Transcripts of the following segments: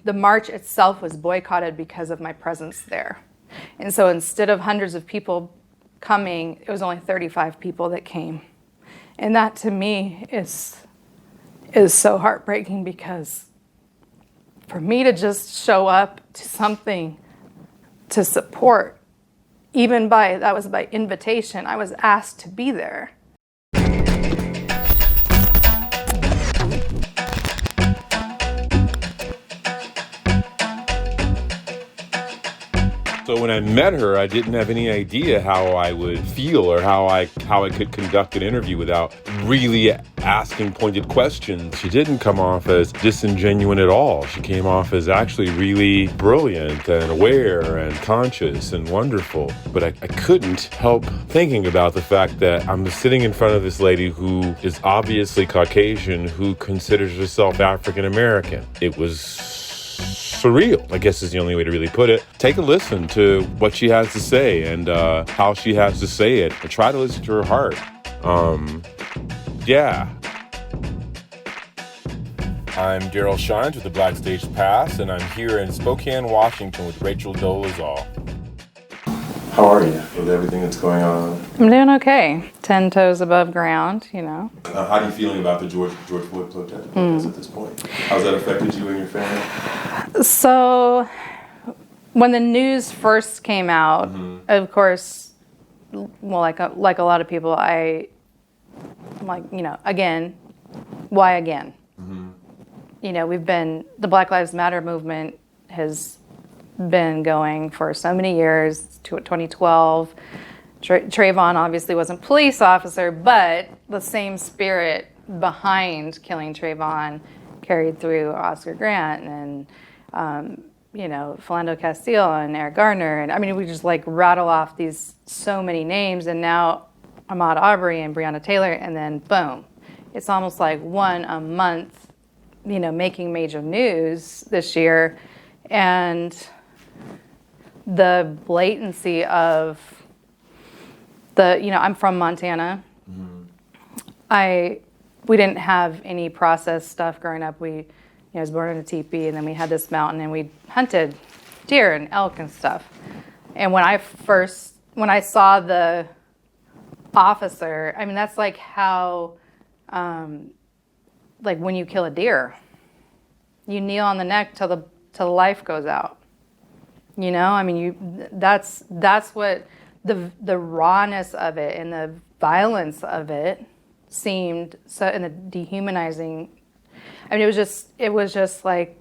the march itself was boycotted because of my presence there. And so instead of hundreds of people coming, it was only 35 people that came. And that to me is so heartbreaking, because for me to just show up to something to support, that was by invitation, I was asked to be there. So when I met her, I didn't have any idea how I would feel or how I could conduct an interview without really asking pointed questions. She didn't come off as disingenuous at all. She came off as actually really brilliant and aware and conscious and wonderful. But I couldn't help thinking about the fact that I'm sitting in front of this lady who is obviously Caucasian, who considers herself African American. It was surreal, I guess is the only way to really put it. Take a listen to what she has to say and how she has to say it, and try to listen to her heart. Yeah. I'm Darrell Shines with the BACKSTAGE Pass, and I'm here in Spokane, Washington with Rachel Dolezal. How are you with everything that's going on? I'm doing okay. 10 toes above ground, you know. How are you feeling about the George Floyd protest at this point? How's that affected you and your family? So, when the news first came out, of course, well, like a lot of people, I'm like, you know, again, why again? You know, the Black Lives Matter movement has been going for so many years, to 2012. Trayvon obviously wasn't a police officer, but the same spirit behind killing Trayvon carried through Oscar Grant and, you know, Philando Castile and Eric Garner. And I mean, we just like rattle off so many names, and now Ahmaud Arbery and Breonna Taylor, and then boom. It's almost like one a month, you know, making major news this year. And the blatancy of you know, I'm from Montana. We didn't have any processed stuff growing up. I was born in a teepee, and then we had this mountain, and we hunted deer and elk and stuff. And when I saw the officer, I mean, that's like how, like when you kill a deer, you kneel on the neck till the life goes out. You know, I mean, that's what the rawness of it and the violence of it seemed so, and the dehumanizing. I mean, it was just like,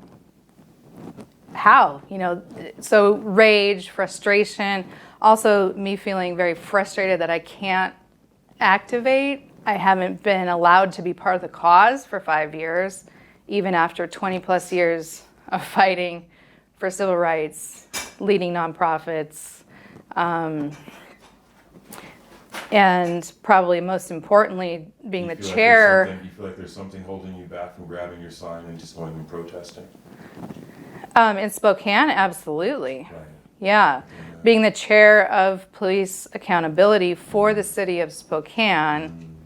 how, you know, so rage, frustration, also me feeling very frustrated that I can't activate. I haven't been allowed to be part of the cause for 5 years, even after 20 plus years of fighting for civil rights, leading nonprofits, and probably most importantly, being the chair. You feel like there's something holding you back from grabbing your sign and just going and protesting? In Spokane, absolutely. Right. Yeah. Being the chair of police accountability for the city of Spokane,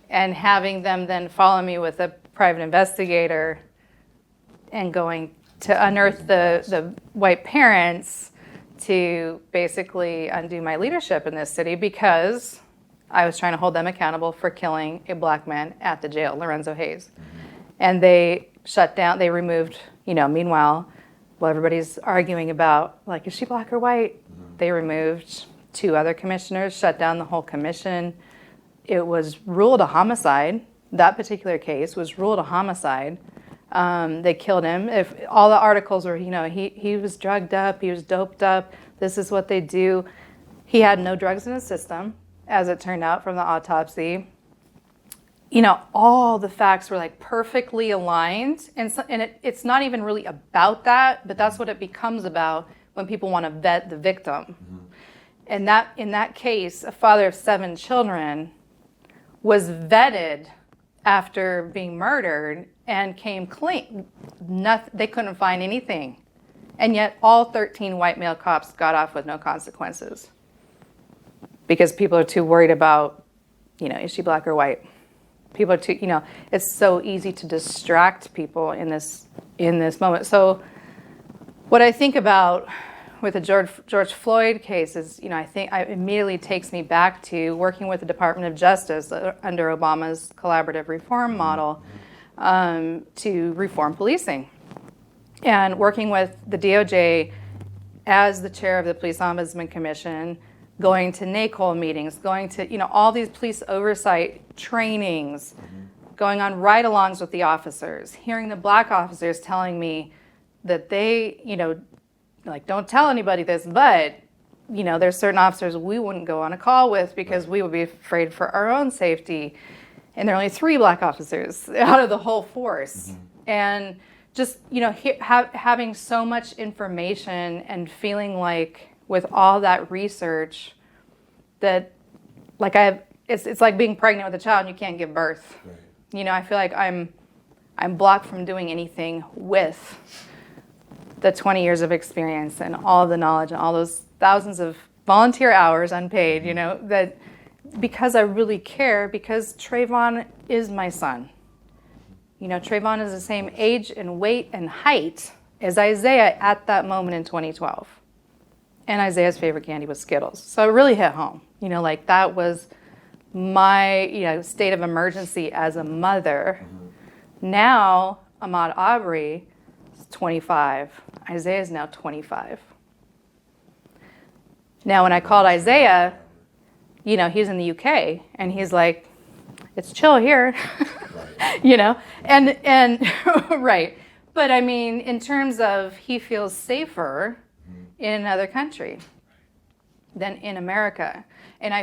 and having them then follow me with a private investigator and going to unearth the white parents to basically undo my leadership in this city, because I was trying to hold them accountable for killing a black man at the jail, Lorenzo Hayes. And they shut down, they removed, you know, meanwhile, while everybody's arguing about, like, is she black or white? They removed 2 other commissioners, shut down the whole commission. It was ruled a homicide. That particular case was ruled a homicide. They killed him. If all the articles were, you know, he was drugged up, he was doped up, this is what they do. He had no drugs in his system, as it turned out from the autopsy. You know, all the facts were like perfectly aligned. And it's not even really about that, but that's what it becomes about when people want to vet the victim. And that in that case, a father of 7 children was vetted after being murdered and came clean. They couldn't find anything. And yet all 13 white male cops got off with no consequences, because people are too worried about, you know, is she black or white? People are too, you know, it's so easy to distract people in this moment. So What I think about with the George Floyd case is, I think it immediately takes me back to working with the Department of Justice under Obama's collaborative reform model to reform policing. And working with the DOJ as the chair of the Police Ombudsman Commission, going to NAACP meetings, going to, all these police oversight trainings, going on ride-alongs with the officers, hearing the black officers telling me that they, don't tell anybody this, but, there's certain officers we wouldn't go on a call with because we would be afraid for our own safety. And there are only 3 black officers out of the whole force. And just, having so much information and feeling like with all that research that, like, it's like being pregnant with a child and you can't give birth. Right. I feel like I'm blocked from doing anything with the 20 years of experience and all of the knowledge and all those thousands of volunteer hours unpaid, that because I really care, because Trayvon is my son. Trayvon is the same age and weight and height as Isaiah at that moment in 2012. And Isaiah's favorite candy was Skittles. So it really hit home. That was my, state of emergency as a mother. Now, Ahmaud Arbery is 25. Isaiah is now 25. Now, when I called Isaiah, he's in the UK, and he's like, it's chill here, and right. But I mean, in terms of he feels safer in another country than in America. And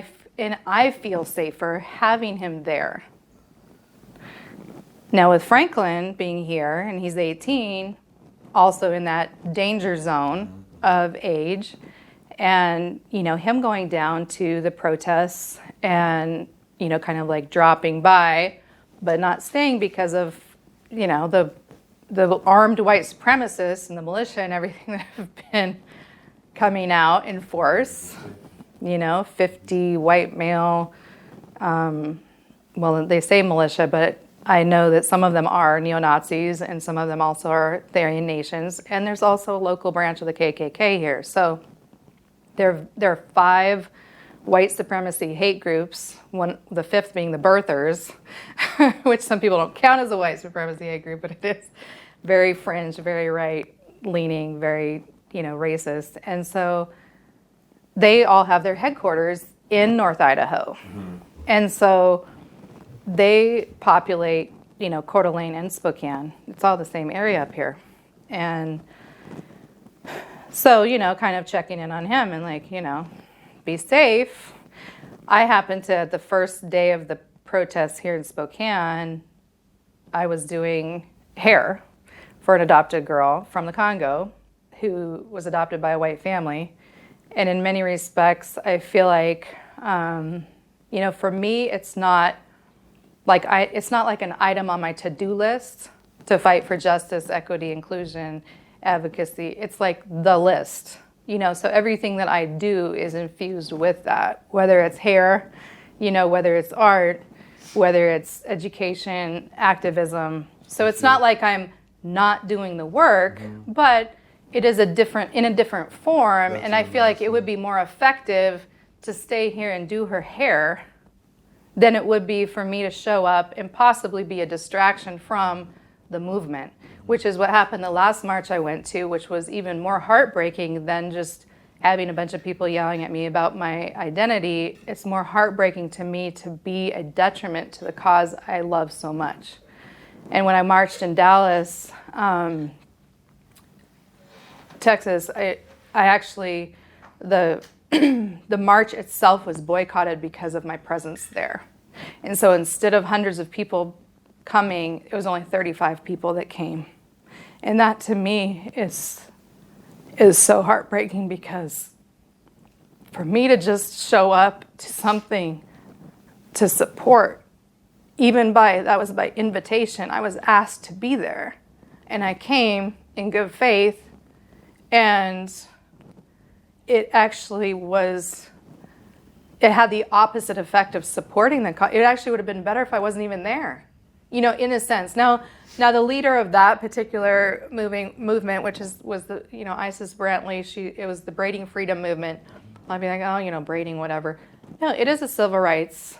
I feel safer having him there. Now with Franklin being here, and he's 18, also in that danger zone of age, and, him going down to the protests and, kind of like dropping by, but not staying because of, the armed white supremacists and the militia and everything that have been coming out in force, 50 white male, well, they say militia, but I know that some of them are neo-Nazis and some of them also are Aryan nations. And there's also a local branch of the KKK here. So there are 5 white supremacy hate groups, the 5th being the birthers, which some people don't count as a white supremacy hate group, but it is very fringe, very right-leaning, very, racist. And so they all have their headquarters in North Idaho. And so they populate, Coeur d'Alene and Spokane. It's all the same area up here. And so, kind of checking in on him and be safe. I happened to, the first day of the protests here in Spokane, I was doing hair for an adopted girl from the Congo who was adopted by a white family. And in many respects, I feel like, for me, it's not like an item on my to-do list to fight for justice, equity, inclusion, advocacy. It's like the list, so everything that I do is infused with that, whether it's hair, whether it's art, whether it's education, activism. So it's not like I'm not doing the work, but it is in a different form. And I feel like it would be more effective to stay here and do her hair than it would be for me to show up and possibly be a distraction from the movement, which is what happened the last march I went to, which was even more heartbreaking than just having a bunch of people yelling at me about my identity. It's more heartbreaking to me to be a detriment to the cause I love so much. And when I marched in Dallas, Texas, I actually, the march itself was boycotted because of my presence there. And so instead of hundreds of people coming, it was only 35 people that came. And that to me is so heartbreaking, because for me to just show up to something to support, that was by invitation, I was asked to be there. And I came in good faith, and it actually it had the opposite effect of supporting the cause. It actually would have been better if I wasn't even there. in a sense. Now the leader of that particular movement, which was the, Isis Brantley, it was the braiding freedom movement. I'll be like, oh, braiding, whatever. No, it is a civil rights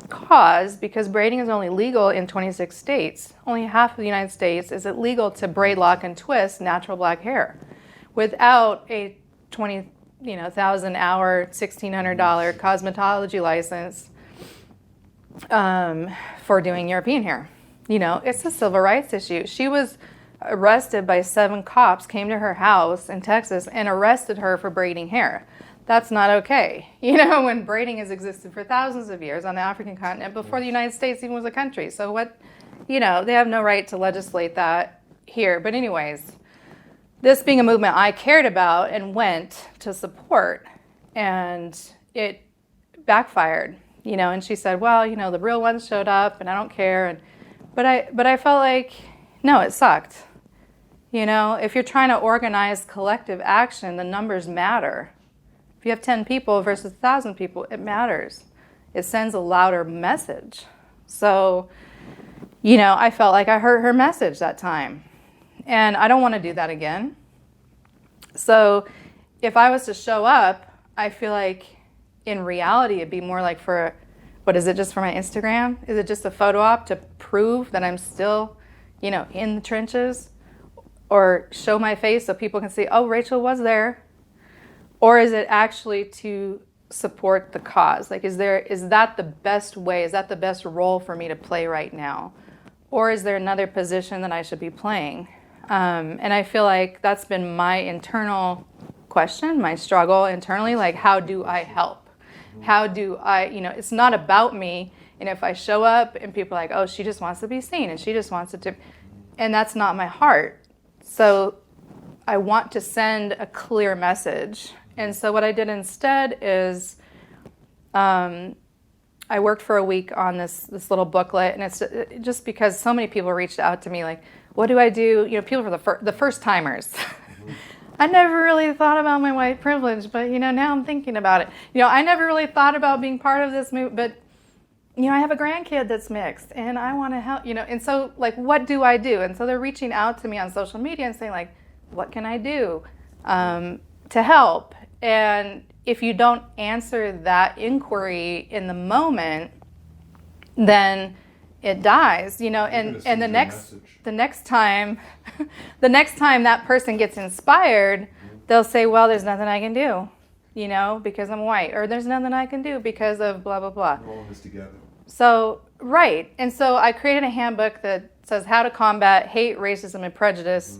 cause because braiding is only legal in 26 states. Only half of the United States is it legal to braid, lock, and twist natural black hair without a 1,000-hour, $1,600 cosmetology license for doing European hair. It's a civil rights issue. She was arrested by 7 cops, came to her house in Texas and arrested her for braiding hair. That's not okay. When braiding has existed for thousands of years on the African continent before the United States even was a country. So what, they have no right to legislate that here. But anyways, this being a movement I cared about and went to support, and it backfired, and she said, well, the real ones showed up and I don't care. But I felt like, no, it sucked. If you're trying to organize collective action, the numbers matter. If you have 10 people versus 1,000 people, it matters. It sends a louder message. So, I felt like I heard her message that time. And I don't want to do that again. So if I was to show up, I feel like in reality it'd be more like what is it, just for my Instagram? Is it just a photo op to prove that I'm still, in the trenches? Or show my face so people can see, oh, Rachel was there? Or is it actually to support the cause? Like, is that the best way? Is that the best role for me to play right now? Or is there another position that I should be playing? And I feel like that's been my internal question, my struggle internally, like, how do I help? How do I, it's not about me. And if I show up and people are like, oh, she just wants to be seen and she just wants it to, and that's not my heart. So I want to send a clear message. And so what I did instead is I worked for a week on this little booklet, and it's just because so many people reached out to me like, what do I do? People for the first timers. Mm-hmm. I never really thought about my white privilege, but now I'm thinking about it. I never really thought about being part of this movement, but I have a grandkid that's mixed and I want to help, and so like, what do I do? And so they're reaching out to me on social media and saying like, what can I do to help? And if you don't answer that inquiry in the moment, then it dies, and the next time that person gets inspired, they'll say, well, there's nothing I can do, because I'm white, or there's nothing I can do because of blah, blah, blah. We're all in this together. So, right. And so I created a handbook that says how to combat hate, racism, and prejudice,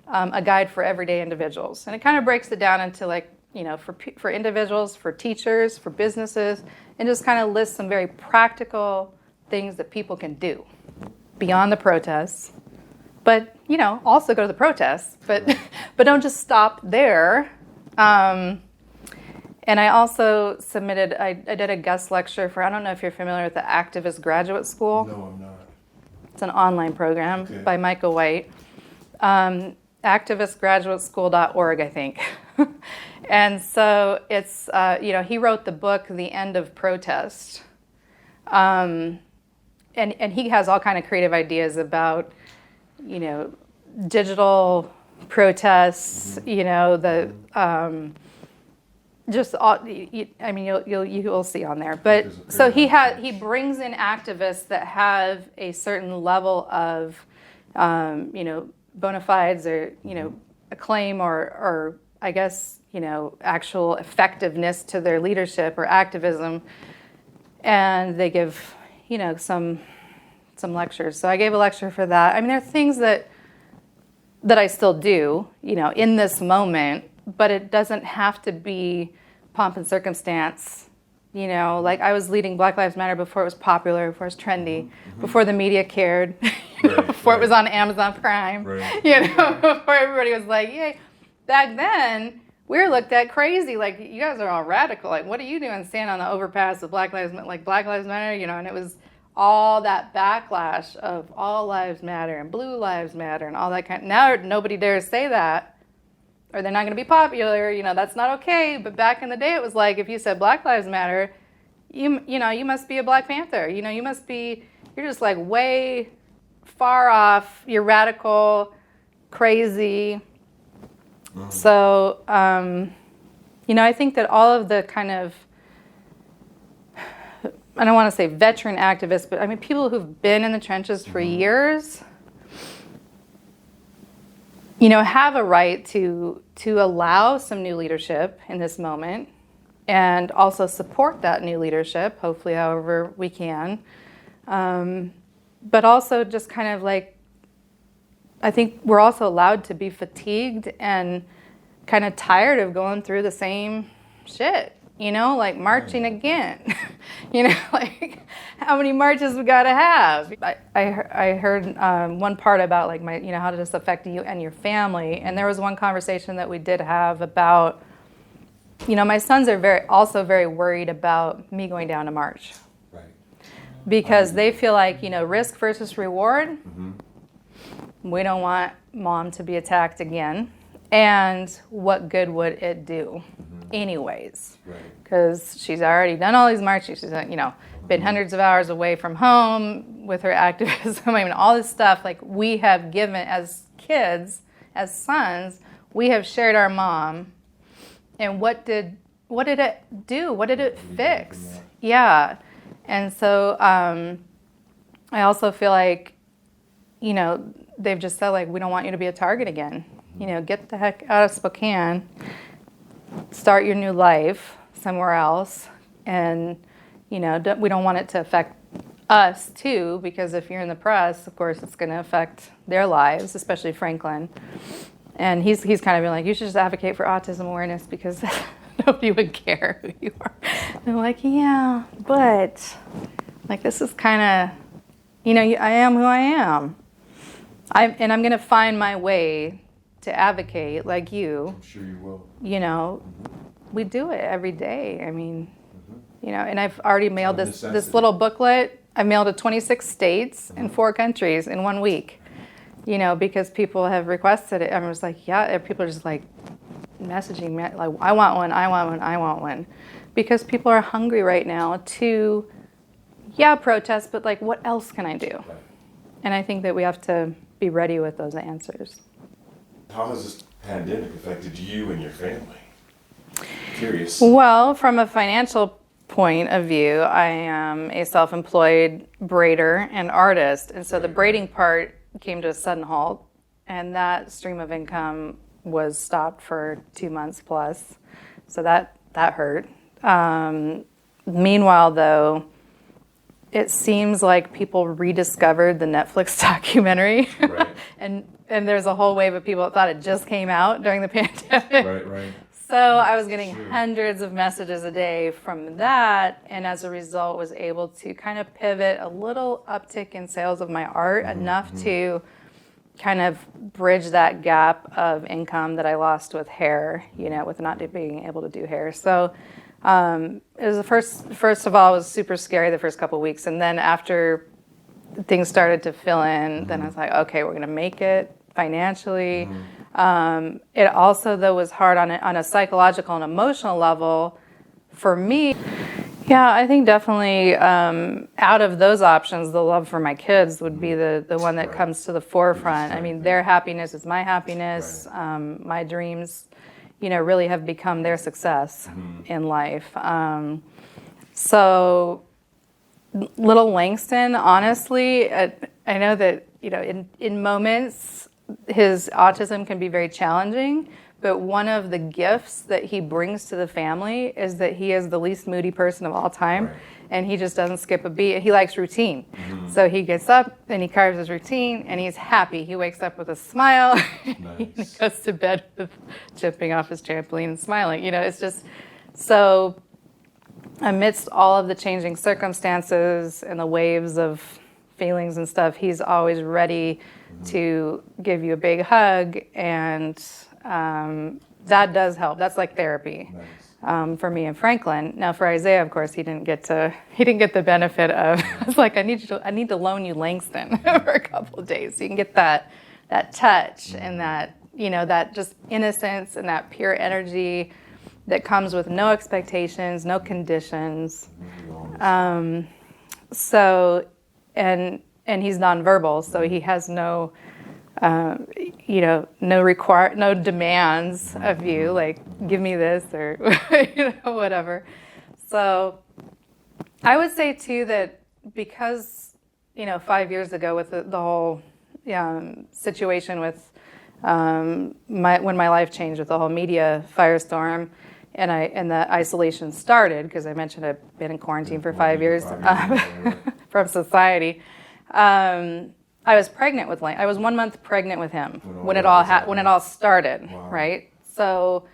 a guide for everyday individuals. And it kind of breaks it down into like, for individuals, for teachers, for businesses, and just kind of lists some very practical things that people can do beyond the protests. But, also go to the protests, but don't just stop there. And I also submitted, I did a guest lecture for, I don't know if you're familiar with the Activist Graduate School. No, I'm not. It's an online program by Micah White. Activistgraduateschool.org, I think. And so it's, he wrote the book, The End of Protest. And he has all kind of creative ideas about, digital protests, just all, you'll see on there. But so he brings in activists that have a certain level of, bona fides or, acclaim or I guess, actual effectiveness to their leadership or activism. And they give, some lectures. So I gave a lecture for that. I mean, there are things that I still do, in this moment, but it doesn't have to be pomp and circumstance. Like I was leading Black Lives Matter before it was popular, before it was trendy, before the media cared, before it was on Amazon Prime, before everybody was like, yay. Back then, we were looked at crazy, like, you guys are all radical. Like, what are you doing standing on the overpass with Black Lives Matter, and it was all that backlash of all lives matter and blue lives matter and all that kind. Now nobody dares say that, or they're not going to be popular. That's not okay. But back in the day, it was like if you said Black Lives Matter, you must be a Black Panther. You must be you're just like way far off, you're radical, crazy. So, I think that all of the kind of, I don't want to say veteran activists, but I mean, people who've been in the trenches for years, have a right to allow some new leadership in this moment and also support that new leadership, hopefully however we can. But also just kind of like, I think we're also allowed to be fatigued and kind of tired of going through the same shit, like marching again. Like how many marches we gotta have. I heard one part about like how does this affect you and your family? And there was one conversation that we did have about, my sons are also very worried about me going down to march. Right. Because they feel like, risk versus reward. We don't want mom to be attacked again. And what good would it do anyways? Because she's already done all these marches. She's, been hundreds of hours away from home with her activism. I mean, all this stuff, like we have given as kids, as sons, we have shared our mom. And what did it do? What did it fix? Yeah. And so I also feel like, they've just said, like, we don't want you to be a target again. Get the heck out of Spokane, start your new life somewhere else. And, we don't want it to affect us too, because if you're in the press, of course, it's going to affect their lives, especially Franklin. And he's kind of been like, you should just advocate for autism awareness because nobody would care who you are. And I'm like, yeah, but like this is kind of, I am who I am. I'm going to find my way to advocate like you. I'm sure you will. We do it every day. I mean, and I've already mailed this little booklet. I mailed to 26 states and 4 countries in 1 week. Because people have requested it. I was like, yeah, people are just like messaging me, like, I want one, I want one, I want one. Because people are hungry right now to, protest, but like, what else can I do? Right. And I think that we have to be ready with those answers. How has this pandemic affected you and your family? Curious. Well, from a financial point of view, I am a self-employed braider and artist. And so the braiding part came to a sudden halt, and that stream of income was stopped for 2 months plus. So that hurt. Meanwhile, though, it seems like people rediscovered the Netflix documentary. Right. and there's a whole wave of people that thought it just came out during the pandemic. Right. So I was getting hundreds of messages a day from that, and as a result was able to kind of pivot a little uptick in sales of my art, enough to kind of bridge that gap of income that I lost with hair, with not being able to do hair. So it was first of all, it was super scary the first couple of weeks, and then after things started to fill in, then I was like, okay, we're going to make it financially. It also, though, was hard on a psychological and emotional level for me. Yeah, I think definitely out of those options, the love for my kids would be the one that comes to the forefront. I mean, their happiness is my happiness. My dreams, really have become their success in life. So little Langston, honestly, I know that, in moments, his autism can be very challenging, but one of the gifts that he brings to the family is that he is the least moody person of all time, and he just doesn't skip a beat. He likes routine. So he gets up and he carves his routine, and he's happy. He wakes up with a smile, and he goes to bed with jumping off his trampoline and smiling. It's just so amidst all of the changing circumstances and the waves of feelings and stuff, he's always ready to give you a big hug, and that does help. That's like therapy for me and Franklin. Now for Isaiah, of course, he didn't get the benefit of. I was like, I need to loan you Langston for a couple of days so you can get that touch and that that just innocence and that pure energy that comes with no expectations, no conditions. So and he's nonverbal, so he has no no demands of you, like give me this or whatever. So I would say too that because 5 years ago with the whole situation with when my life changed with the whole media firestorm, and the isolation started, because I mentioned I've been in quarantine for 5 years from society. I was pregnant with Lane. I was 1 month pregnant with him when it all started. Wow. Right. So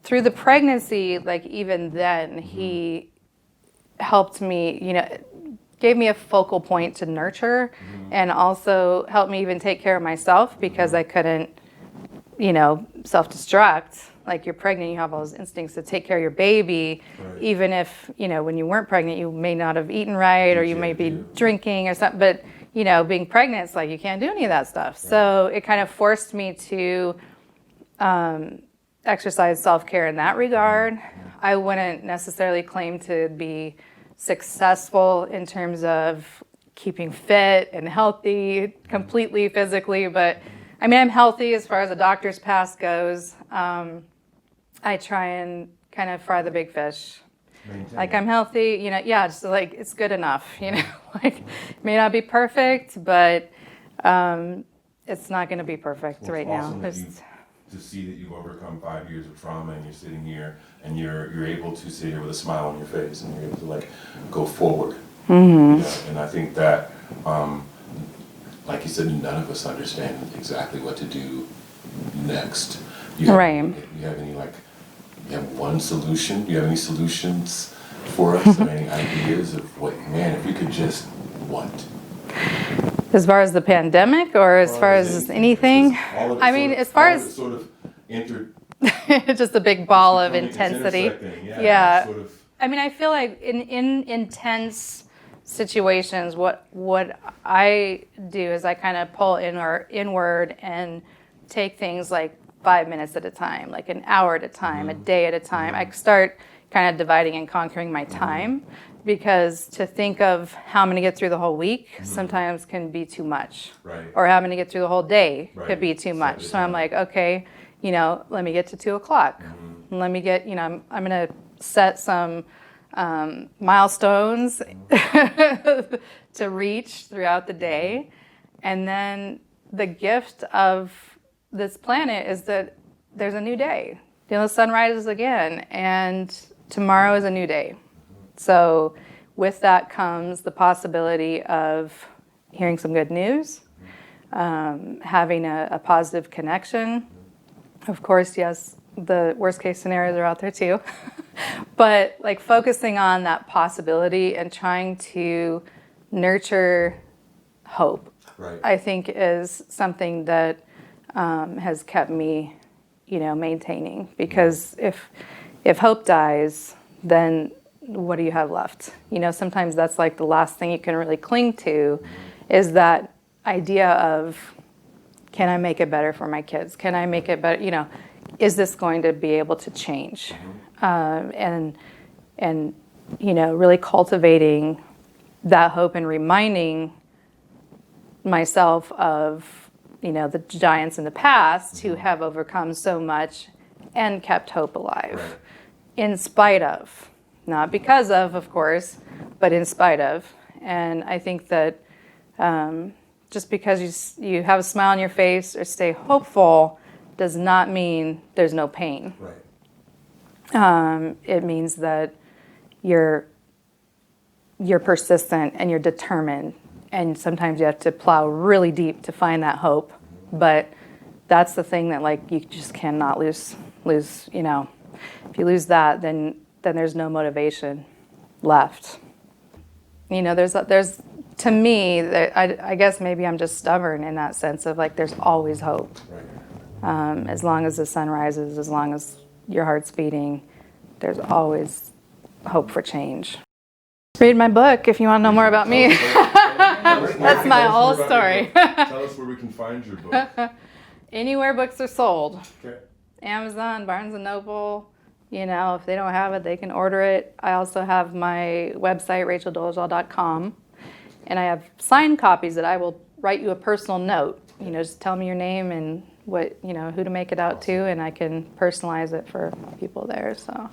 through the pregnancy, like even then, he helped me. Gave me a focal point to nurture, and also helped me even take care of myself, because I couldn't, self-destruct. Like you're pregnant, you have all those instincts to take care of your baby, right. Even if, when you weren't pregnant, you may not have eaten right, or you may be drinking or something. But, being pregnant, it's like you can't do any of that stuff. Right. So it kind of forced me to exercise self-care in that regard. I wouldn't necessarily claim to be successful in terms of keeping fit and healthy completely physically, but I mean, I'm healthy as far as a doctor's pass goes. I try and kind of fry the big fish. Like I'm healthy, just like it's good enough, like it may not be perfect, but it's not going to be perfect right now. To see that you've overcome 5 years of trauma, and you're sitting here and you're able to sit here with a smile on your face, and you're able to like go forward. Mm-hmm. And I think that, like you said, none of us understand exactly what to do next. You have one solution? Do you have any solutions for us? Or any ideas of what, man, if we could just what? As far as the pandemic, or as far as anything? I mean, as far as sort of entered, just a big ball of intensity. Yeah. Sort of. I mean, I feel like in intense situations, what I do is I kind of pull inward and take things like 5 minutes at a time, like an hour at a time, a day at a time. I start kind of dividing and conquering my time, because to think of how I'm going to get through the whole week sometimes can be too much. Right. Or how I'm going to get through the whole day could be too much. So I'm like, okay, let me get to 2 o'clock. Let me get, I'm going to set some milestones to reach throughout the day. And then the gift of this planet is that there's a new day. The sun rises again, and tomorrow is a new day. So with that comes the possibility of hearing some good news, having a positive connection. Of course, yes, the worst case scenarios are out there too. But like focusing on that possibility and trying to nurture hope, right, I think is something that has kept me, maintaining. Because if hope dies, then what do you have left? Sometimes that's like the last thing you can really cling to, is that idea of, can I make it better for my kids? Can I make it better? Is this going to be able to change? And really cultivating that hope and reminding myself of, the giants in the past who have overcome so much and kept hope alive, right, in spite of. Not because of course, but in spite of. And I think that just because you have a smile on your face or stay hopeful does not mean there's no pain. Right. It means that you're persistent and you're determined. And sometimes you have to plow really deep to find that hope. But that's the thing that like you just cannot lose. If you lose that, then there's no motivation left. There's to me, I guess maybe I'm just stubborn in that sense of like there's always hope. Right. As long as the sun rises, as long as your heart's beating, there's always hope for change. Read my book if you want to know more about me. That's my whole story. Tell us where we can find your book. Anywhere books are sold. Okay. Amazon, Barnes & Noble. If they don't have it, they can order it. I also have my website, racheldolezal.com. And I have signed copies that I will write you a personal note. You know, just tell me your name and what, you know, who to make it out to, and I can personalize it for people there. So.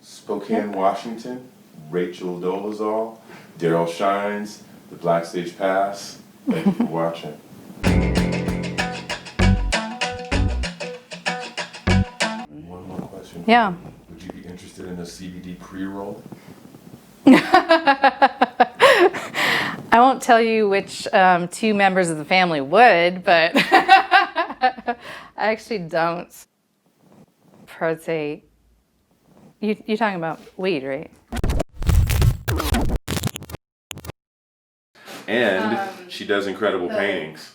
Spokane, Washington, Rachel Dolezal, Darrell Shines, the BACKSTAGE Pass. Thank you for watching. One more question. Yeah. Would you be interested in a CBD pre-roll? I won't tell you which two members of the family would, but I actually don't partake. You're talking about weed, right? And she does incredible paintings.